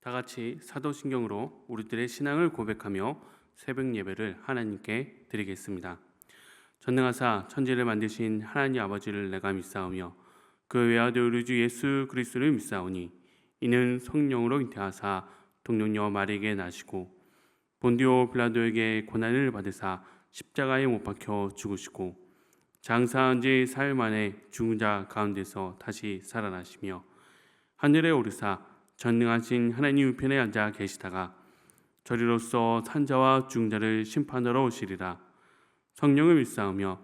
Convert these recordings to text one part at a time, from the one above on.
다 같이 사도신경으로 우리들의 신앙을 고백하며 새벽 예배를 하나님께 드리겠습니다. 전능하사 천지를 만드신 하나님 아버지를 내가 믿사오며 그 외아들 우리 주 예수 그리스도를 믿사오니 이는 성령으로 잉태하사 동정녀 마리에게 나시고 본디오 빌라도에게 고난을 받으사 십자가에 못 박혀 죽으시고 장사한 지 사흘 만에 죽은 자 가운데서 다시 살아나시며 하늘에 오르사 전능하신 하나님 우편에 앉아 계시다가 저리로서 산자와 죽은 자를 심판하러 오시리라. 성령을 믿사오며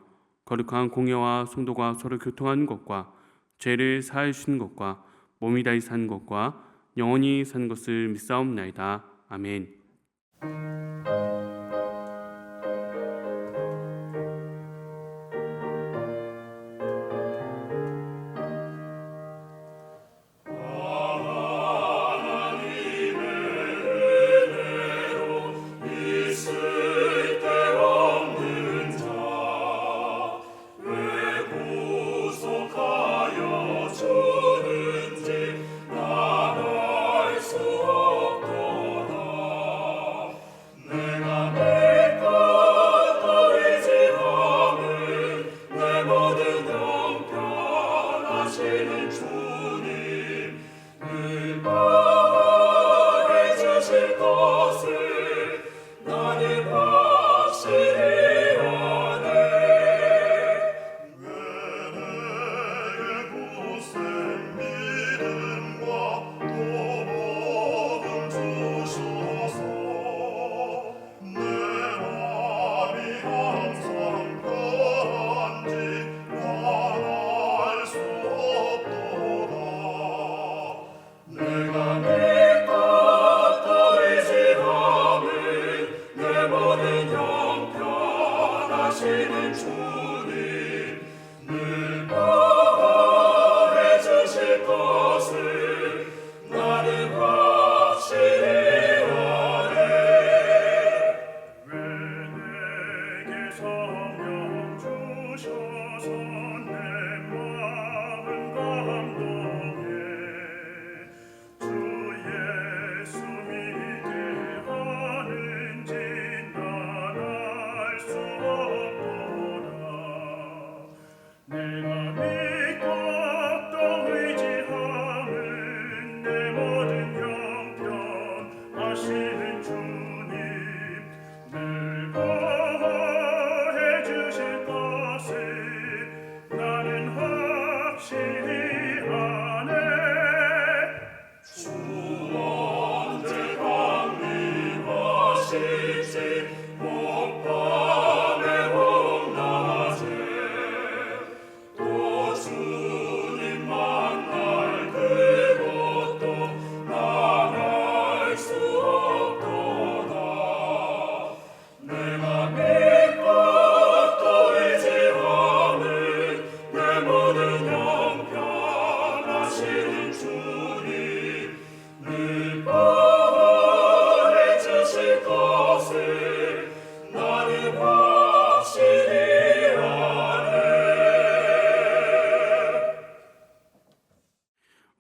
거룩한 공예와 성도가 서로 교통하는 것과 죄를 사하여 주시는 것과 몸이 다시 사는 것과 영원히 사는 것을 믿사옵나이다. 아멘.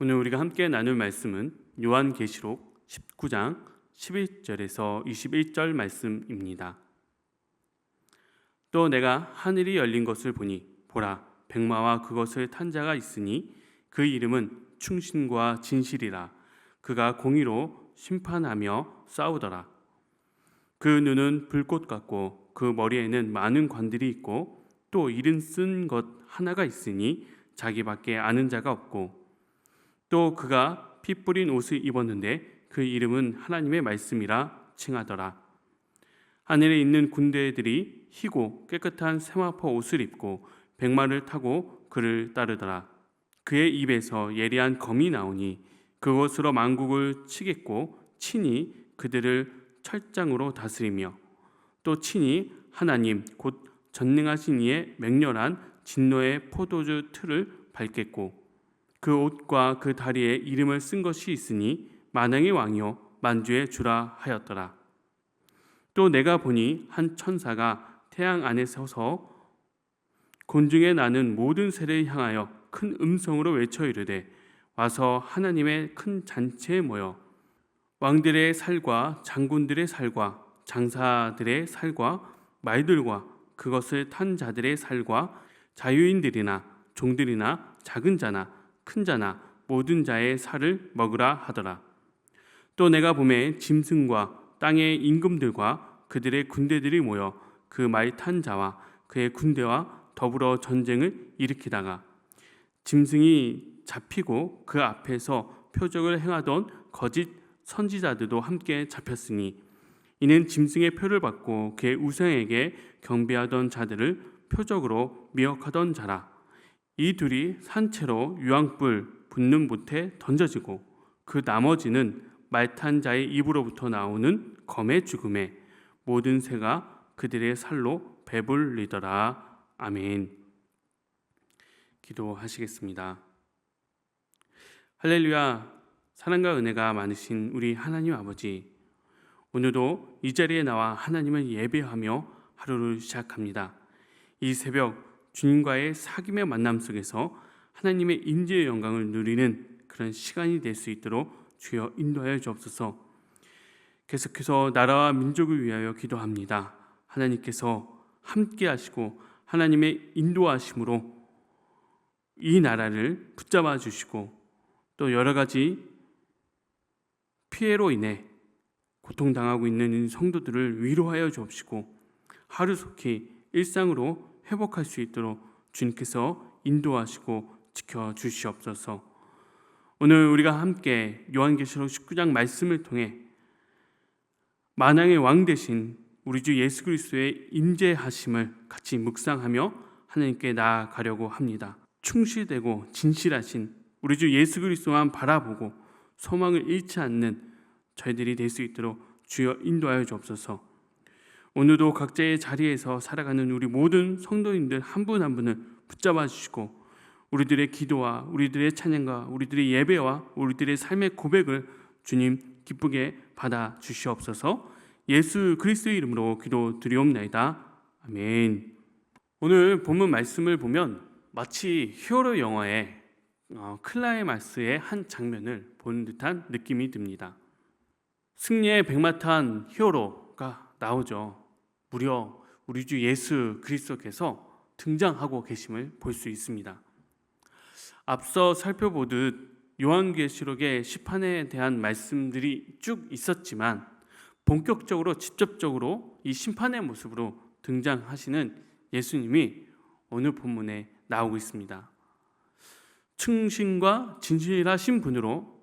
오늘 우리가 함께 나눌 말씀은 요한계시록 19장 11절에서 21절 말씀입니다. 또 내가 하늘이 열린 것을 보니 보라 백마와 그것을 탄 자가 있으니 그 이름은 충신과 진실이라. 그가 공의로 심판하며 싸우더라. 그 눈은 불꽃 같고 그 머리에는 많은 관들이 있고 또 이름 쓴 것 하나가 있으니 자기밖에 아는 자가 없고 또 그가 피 뿌린 옷을 입었는데 그 이름은 하나님의 말씀이라 칭하더라. 하늘에 있는 군대들이 희고 깨끗한 세마포 옷을 입고 백마를 타고 그를 따르더라. 그의 입에서 예리한 검이 나오니 그것으로 만국을 치겠고 친히 그들을 철장으로 다스리며 또 친히 하나님 곧 전능하신 이의 맹렬한 진노의 포도주 틀을 밟겠고 그 옷과 그 다리에 이름을 쓴 것이 있으니 만왕의 왕이요 만주의 주라 하였더라. 또 내가 보니 한 천사가 태양 안에 서서 곤중에 나는 모든 새를 향하여 큰 음성으로 외쳐 이르되 와서 하나님의 큰 잔치에 모여 왕들의 살과 장군들의 살과 장사들의 살과 말들과 그것을 탄 자들의 살과 자유인들이나 종들이나 작은 자나 큰 자나 모든 자의 살을 먹으라 하더라. 또 내가 보매 짐승과 땅의 임금들과 그들의 군대들이 모여 그 말 탄 자와 그의 군대와 더불어 전쟁을 일으키다가 짐승이 잡히고 그 앞에서 표적을 행하던 거짓 선지자들도 함께 잡혔으니 이는 짐승의 표를 받고 그의 우상에게 경배하던 자들을 표적으로 미혹하던 자라. 이 둘이 산채로 유황불 붙는 못에 던져지고 그 나머지는 말탄 자의 입으로부터 나오는 검의 죽음에 모든 새가 그들의 살로 배불리더라. 아멘. 기도하시겠습니다. 할렐루야. 사랑과 은혜가 많으신 우리 하나님 아버지, 오늘도 이 자리에 나와 하나님을 예배하며 하루를 시작합니다. 이 새벽 주님과의 사귐의 만남 속에서 하나님의 임재의 영광을 누리는 그런 시간이 될 수 있도록 주여 인도하여 주옵소서. 계속해서 나라와 민족을 위하여 기도합니다. 하나님께서 함께 하시고 하나님의 인도하심으로 이 나라를 붙잡아 주시고 또 여러 가지 피해로 인해 고통당하고 있는 성도들을 위로하여 주옵시고 하루속히 일상으로 회복할 수 있도록 주님께서 인도하시고 지켜주시옵소서. 오늘 우리가 함께 요한계시록 19장 말씀을 통해 만왕의 왕 되신 우리 주 예수 그리스도의 임재하심을 같이 묵상하며 하나님께 나아가려고 합니다. 충실되고 진실하신 우리 주 예수 그리스도만 바라보고 소망을 잃지 않는 저희들이 될 수 있도록 주여 인도하여 주옵소서. 오늘도 각자의 자리에서 살아가는 우리 모든 성도님들 한 분 한 분을 붙잡아 주시고 우리들의 기도와 우리들의 찬양과 우리들의 예배와 우리들의 삶의 고백을 주님 기쁘게 받아 주시옵소서. 예수 그리스도의 이름으로 기도드리옵나이다. 아멘. 오늘 본문 말씀을 보면 마치 히어로 영화의 클라이막스의 한 장면을 보는 듯한 느낌이 듭니다. 승리의 백마탄 히어로가 나오죠. 무려 우리 주 예수 그리스도께서 등장하고 계심을 볼 수 있습니다. 앞서 살펴보듯 요한계시록의 심판에 대한 말씀들이 쭉 있었지만 본격적으로 직접적으로 이 심판의 모습으로 등장하시는 예수님이 오늘 본문에 나오고 있습니다. 충신과 진실하신 분으로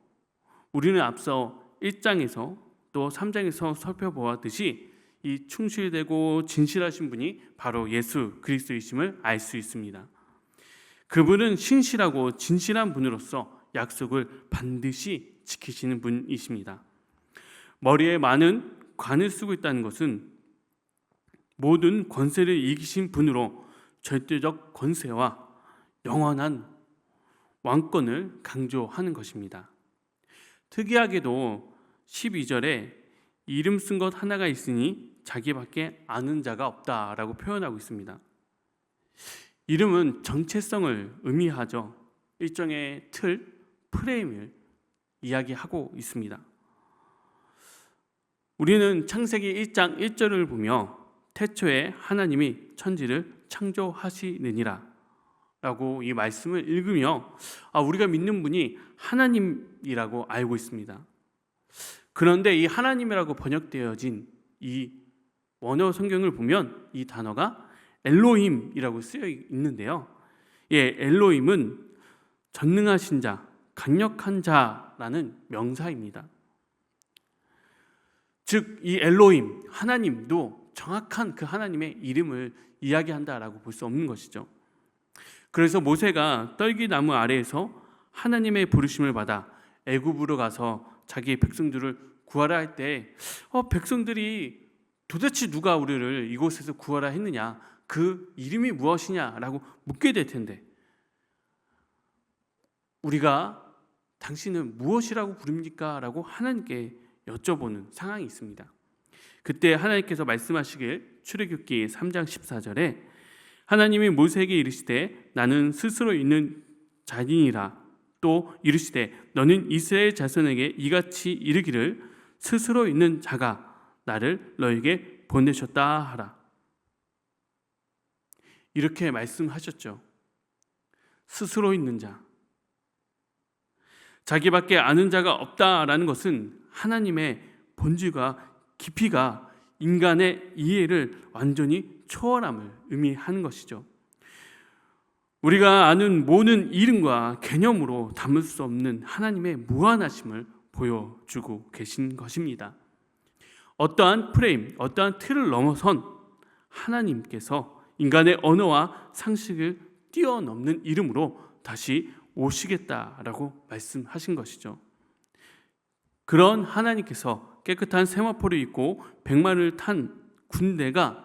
우리는 앞서 1장에서 또 3장에서 살펴보았듯이 이 충실되고 진실하신 분이 바로 예수 그리스도이심을 알 수 있습니다. 그분은 신실하고 진실한 분으로서 약속을 반드시 지키시는 분이십니다. 머리에 많은 관을 쓰고 있다는 것은 모든 권세를 이기신 분으로 절대적 권세와 영원한 왕권을 강조하는 것입니다. 특이하게도 12절에 이름 쓴 것 하나가 있으니 자기밖에 아는 자가 없다라고 표현하고 있습니다. 이름은 정체성을 의미하죠. 일종의 틀, 프레임을 이야기하고 있습니다. 우리는 창세기 1장 1절을 보며 태초에 하나님이 천지를 창조하시느니라 라고 이 말씀을 읽으며 우리가 믿는 분이 하나님이라고 알고 있습니다. 그런데 이 하나님이라고 번역되어진 이 원어 성경을 보면 이 단어가 엘로힘이라고 쓰여 있는데요. 엘로힘은 전능하신 자, 강력한 자라는 명사입니다. 즉 이 엘로힘, 하나님도 정확한 그 하나님의 이름을 이야기한다라고 볼 수 없는 것이죠. 그래서 모세가 떨기나무 아래에서 하나님의 부르심을 받아 애굽으로 가서 자기의 백성들을 구하라 할 때 백성들이 도대체 누가 우리를 이곳에서 구하라 했느냐, 그 이름이 무엇이냐라고 묻게 될 텐데 우리가 당신은 무엇이라고 부릅니까? 라고 하나님께 여쭤보는 상황이 있습니다. 그때 하나님께서 말씀하시길 출애굽기 3장 14절에 하나님이 모세에게 이르시되 나는 스스로 있는 자니라 또 이르시되 너는 이스라엘 자손에게 이같이 이르기를 스스로 있는 자가 나를 너에게 보내셨다 하라. 이렇게 말씀하셨죠. 스스로 있는 자. 자기밖에 아는 자가 없다라는 것은 하나님의 본질과 깊이가 인간의 이해를 완전히 초월함을 의미하는 것이죠. 우리가 아는 모든 이름과 개념으로 담을 수 없는 하나님의 무한하심을 보여주고 계신 것입니다. 어떠한 프레임, 어떠한 틀을 넘어선 하나님께서 인간의 언어와 상식을 뛰어넘는 이름으로 다시 오시겠다라고 말씀하신 것이죠. 그런 하나님께서 깨끗한 세마포를 입고 백마를 탄 군대가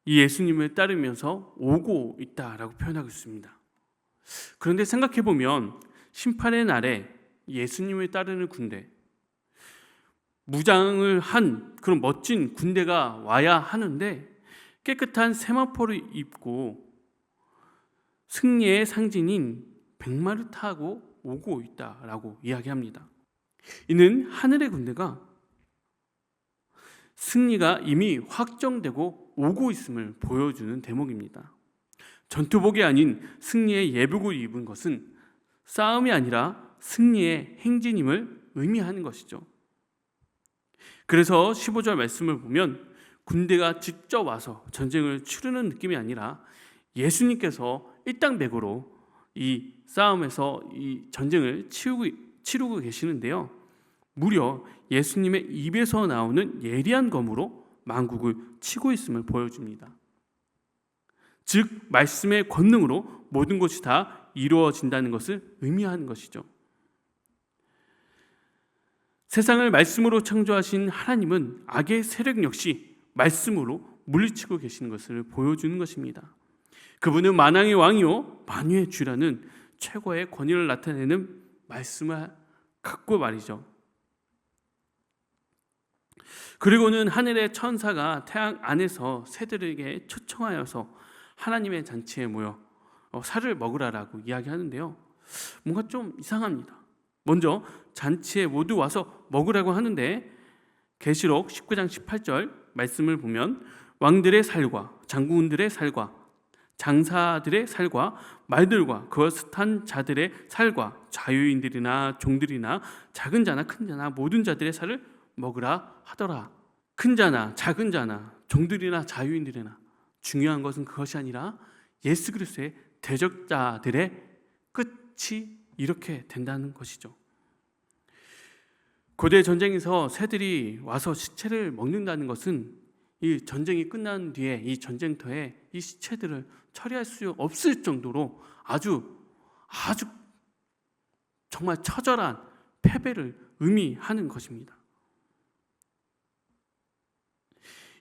이 예수님을 따르면서 오고 있다라고 표현하고 있습니다. 그런데 생각해 보면 심판의 날에 예수님을 따르는 군대, 무장을 한 그런 멋진 군대가 와야 하는데 깨끗한 세마포를 입고 승리의 상징인 백마를 타고 오고 있다라고 이야기합니다. 이는 하늘의 군대가 승리가 이미 확정되고 오고 있음을 보여주는 대목입니다. 전투복이 아닌 승리의 예복을 입은 것은 싸움이 아니라 승리의 행진임을 의미하는 것이죠. 그래서 15절 말씀을 보면 군대가 직접 와서 전쟁을 치르는 느낌이 아니라 예수님께서 일당백으로 이 싸움에서 이 전쟁을 치르고 계시는데요. 무려 예수님의 입에서 나오는 예리한 검으로 만국을 치고 있음을 보여줍니다. 즉 말씀의 권능으로 모든 것이 다 이루어진다는 것을 의미하는 것이죠. 세상을 말씀으로 창조하신 하나님은 악의 세력 역시 말씀으로 물리치고 계시는 것을 보여주는 것입니다. 그분은 만왕의 왕이요 만유의 주라는 최고의 권위를 나타내는 말씀을 갖고 말이죠. 그리고는 하늘의 천사가 태양 안에서 새들에게 초청하여서 하나님의 잔치에 모여 살을 먹으라라고 이야기하는데요. 뭔가 좀 이상합니다. 먼저 잔치에 모두 와서 먹으라고 하는데 계시록 19장 18절 말씀을 보면 왕들의 살과 장군들의 살과 장사들의 살과 말들과 그것을 탄 자들의 살과 자유인들이나 종들이나 작은 자나 큰 자나 모든 자들의 살을 먹으라 하더라. 큰 자나 작은 자나 종들이나 자유인들이나 중요한 것은 그것이 아니라 예수 그리스도의 대적자들의 끝이 이렇게 된다는 것이죠. 고대 전쟁에서 새들이 와서 시체를 먹는다는 것은 이 전쟁이 끝난 뒤에 이 전쟁터에 이 시체들을 처리할 수 없을 정도로 아주 정말 처절한 패배를 의미하는 것입니다.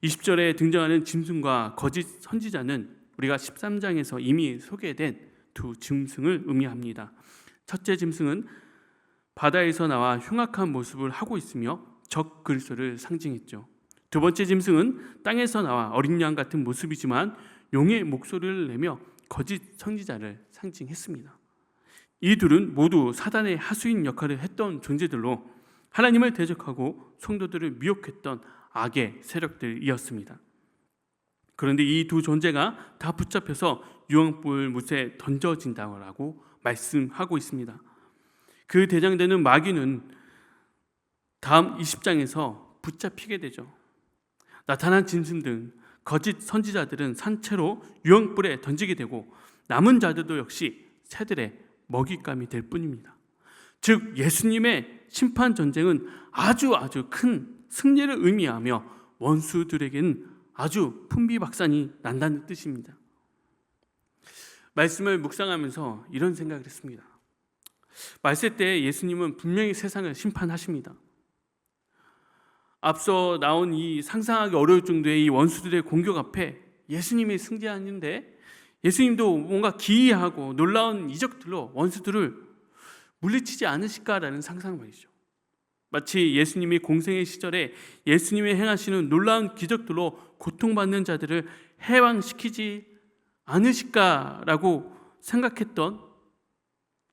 20절에 등장하는 짐승과 거짓 선지자는 우리가 13장에서 이미 소개된 두 짐승을 의미합니다. 첫째 짐승은 바다에서 나와 흉악한 모습을 하고 있으며 적 그리스도를 상징했죠. 두 번째 짐승은 땅에서 나와 어린 양 같은 모습이지만 용의 목소리를 내며 거짓 선지자를 상징했습니다. 이 둘은 모두 사단의 하수인 역할을 했던 존재들로 하나님을 대적하고 성도들을 미혹했던 악의 세력들이었습니다. 그런데 이 두 존재가 다 붙잡혀서 유황불 못에 던져진다고 말씀하고 있습니다. 그 대장되는 마귀는 다음 20장에서 붙잡히게 되죠. 나타난 짐승 등 거짓 선지자들은 산채로 유황불에 던지게 되고 남은 자들도 역시 새들의 먹잇감이 될 뿐입니다. 즉 예수님의 심판 전쟁은 아주 큰 승리를 의미하며 원수들에게는 아주 풍비박산이 난다는 뜻입니다. 말씀을 묵상하면서 이런 생각을 했습니다. 말세 때 예수님은 분명히 세상을 심판하십니다. 앞서 나온 이 상상하기 어려울 정도의 이 원수들의 공격 앞에 예수님이 승리하는데 예수님도 뭔가 기이하고 놀라운 이적들로 원수들을 물리치지 않으실까라는 상상 말이죠. 마치 예수님이 공생의 시절에 예수님이 행하시는 놀라운 기적들로 고통받는 자들을 해방시키지 않으실까라고 생각했던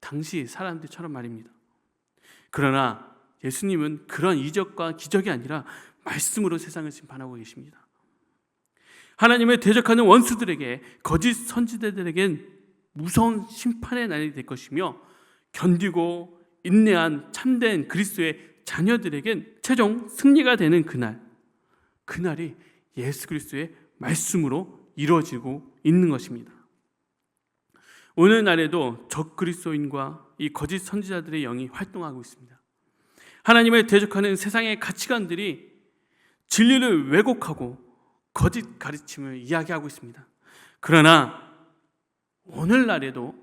당시 사람들처럼 말입니다. 그러나 예수님은 그런 이적과 기적이 아니라 말씀으로 세상을 심판하고 계십니다. 하나님을 대적하는 원수들에게, 거짓 선지자들에겐 무서운 심판의 날이 될 것이며, 견디고 인내한 참된 그리스도의 자녀들에겐 최종 승리가 되는 그날이 예수 그리스도의 말씀으로 이루어지고 있는 것입니다. 오늘날에도 적그리스도인과 이 거짓 선지자들의 영이 활동하고 있습니다. 하나님을 대적하는 세상의 가치관들이 진리를 왜곡하고 거짓 가르침을 이야기하고 있습니다. 그러나 오늘날에도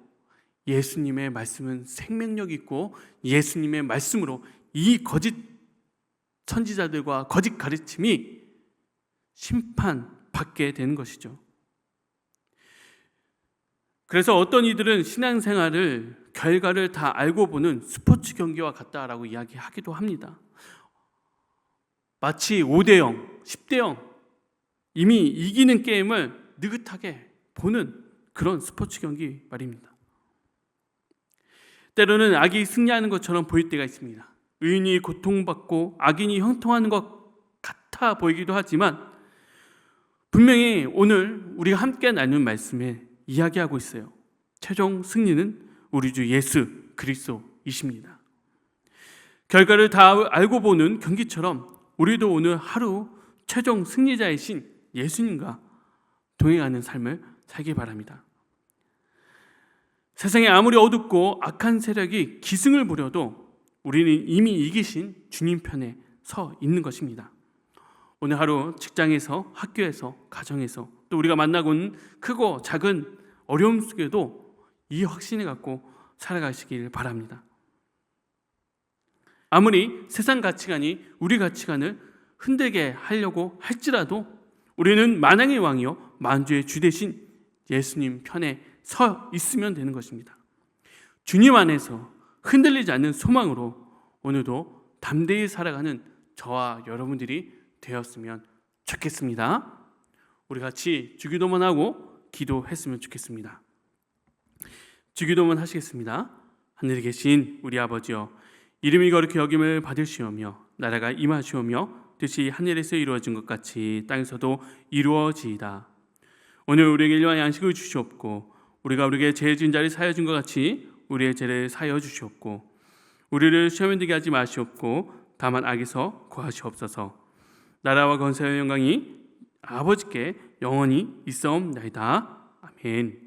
예수님의 말씀은 생명력 있고 예수님의 말씀으로 이 거짓 선지자들과 거짓 가르침이 심판받게 되는 것이죠. 그래서 어떤 이들은 신앙생활을 결과를 다 알고 보는 스포츠 경기와 같다라고 이야기하기도 합니다. 마치 5대0, 10대0 이미 이기는 게임을 느긋하게 보는 그런 스포츠 경기 말입니다. 때로는 악이 승리하는 것처럼 보일 때가 있습니다. 의인이 고통받고 악인이 형통하는 것 같아 보이기도 하지만 분명히 오늘 우리가 함께 나눈 말씀에 이야기하고 있어요. 최종 승리는 우리 주 예수 그리스도이십니다. 결과를 다 알고 보는 경기처럼 우리도 오늘 하루 최종 승리자이신 예수님과 동행하는 삶을 살기 바랍니다. 세상에 아무리 어둡고 악한 세력이 기승을 부려도 우리는 이미 이기신 주님 편에 서 있는 것입니다. 오늘 하루 직장에서, 학교에서, 가정에서 또 우리가 만나고 있는 크고 작은 어려움 속에도 이 확신을 갖고 살아가시길 바랍니다. 아무리 세상 가치관이 우리 가치관을 흔들게 하려고 할지라도 우리는 만왕의 왕이요 만주의 주 되신 예수님 편에 서 있으면 되는 것입니다. 주님 안에서 흔들리지 않는 소망으로 오늘도 담대히 살아가는 저와 여러분들이 되었으면 좋겠습니다. 우리 같이 주기도문 하고 기도했으면 좋겠습니다. 주기도문 하시겠습니다. 하늘에 계신 우리 아버지여, 이름이 거룩히 여김을 받으시오며 나라가 임하시오며 뜻이 하늘에서 이루어진 것 같이 땅에서도 이루어지이다. 오늘 우리에게 일용할 양식을 주시옵고 우리가 우리에게 죄 지은 자를 사하여 준 것 같이 우리의 죄를 사하여 주시옵고 우리를 시험에 들게 하지 마시옵고 다만 악에서 구하시옵소서. 나라와 권세와 영광이 아버지께 영원히 있사옵나이다. 아멘.